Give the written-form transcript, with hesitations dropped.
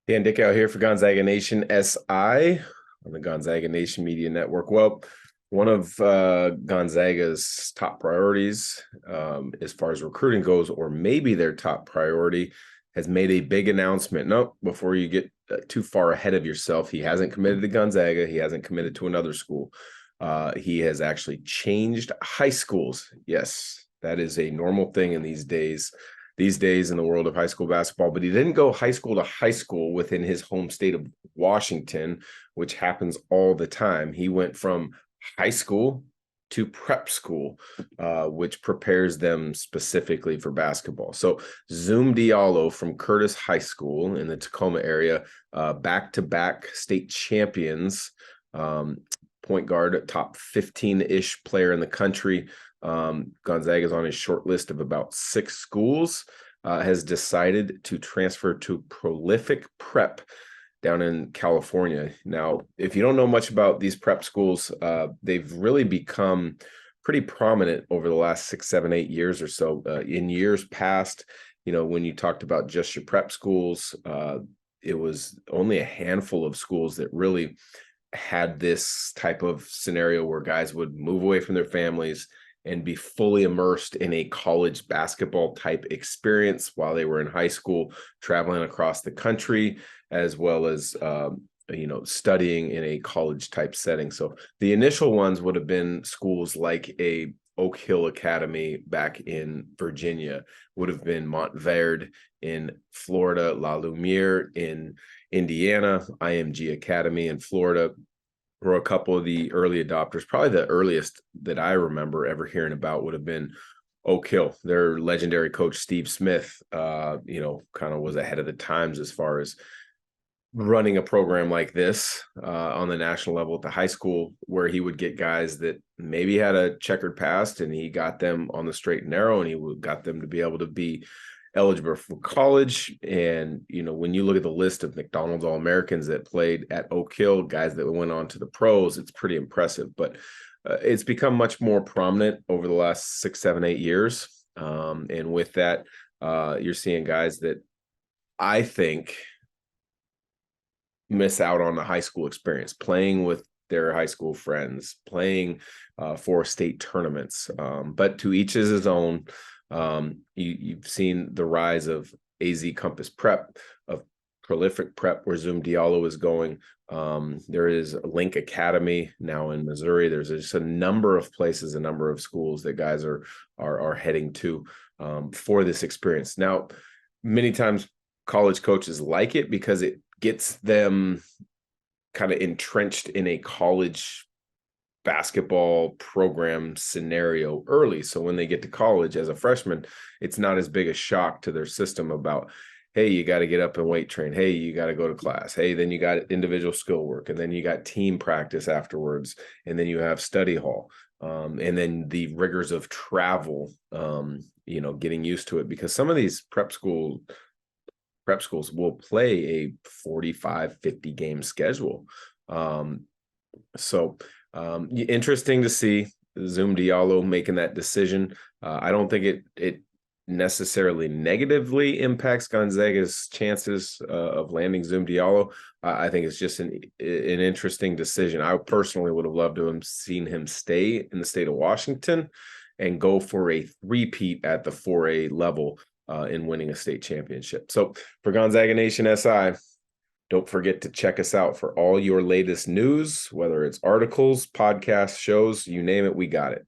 Dan Dick out here for Gonzaga Nation SI on the Gonzaga Nation Media Network. Well, one of Gonzaga's top priorities as far as recruiting goes, or maybe their top priority, has made a big announcement. No, before you get too far ahead of yourself, he hasn't committed to Gonzaga. He hasn't committed to another school. He has actually changed high schools. Yes, that is a normal thing in these days in the world of high school basketball, but he didn't go high school to high school within his home state of Washington, which happens all the time. He went from high school to prep school, which prepares them specifically for basketball. So Zoom Diallo from Curtis High School in the Tacoma area, back-to-back state champions, point guard, top 15-ish player in the country. Gonzaga is on his short list of about 6 schools, has decided to transfer to Prolific Prep down in California. Now, if you don't know much about these prep schools, they've really become pretty prominent over the last 6, 7, 8 years or so. In years past, when you talked about just your prep schools, it was only a handful of schools that really had this type of scenario where guys would move away from their families and be fully immersed in a college basketball type experience while they were in high school, traveling across the country, as well as, studying in a college type setting. So the initial ones would have been schools like a Oak Hill Academy back in Virginia, would have been Montverde in Florida, La Lumiere in Indiana, IMG Academy in Florida, were a couple of the early adopters. Probably the earliest that I remember ever hearing about would have been Oak Hill. Their legendary coach, Steve Smith, kind of was ahead of the times as far as running a program like this on the national level at the high school, where he would get guys that maybe had a checkered past and he got them on the straight and narrow, and he got them to be able to be eligible for college. And when you look at the list of McDonald's All-Americans that played at Oak Hill, guys that went on to the pros, it's pretty impressive. But it's become much more prominent over the last 6, 7, 8 years, and with that, you're seeing guys that I think miss out on the high school experience, playing with their high school friends, playing for state tournaments. But to each is his own. You've seen the rise of AZ Compass Prep, of Prolific Prep, where Zoom Diallo is going. There is Link Academy now in Missouri. There's just a number of places, a number of schools that guys are heading to for this experience. Now, many times college coaches like it because it gets them kind of entrenched in a college basketball program scenario early. So when they get to college as a freshman, it's not as big a shock to their system about, hey, you got to get up and weight train. Hey, you got to go to class. Hey, then you got individual skill work. And then you got team practice afterwards. And then you have study hall. And then the rigors of travel, getting used to it, because some of these prep schools will play a 45, 50 game schedule. So interesting to see Zoom Diallo making that decision. I don't think it necessarily negatively impacts Gonzaga's chances of landing Zoom Diallo. I think it's just an interesting decision. I personally would have loved to have seen him stay in the state of Washington and go for a three-peat at the 4A level in winning a state championship. So for Gonzaga Nation SI, don't forget to check us out for all your latest news, whether it's articles, podcasts, shows, you name it, we got it.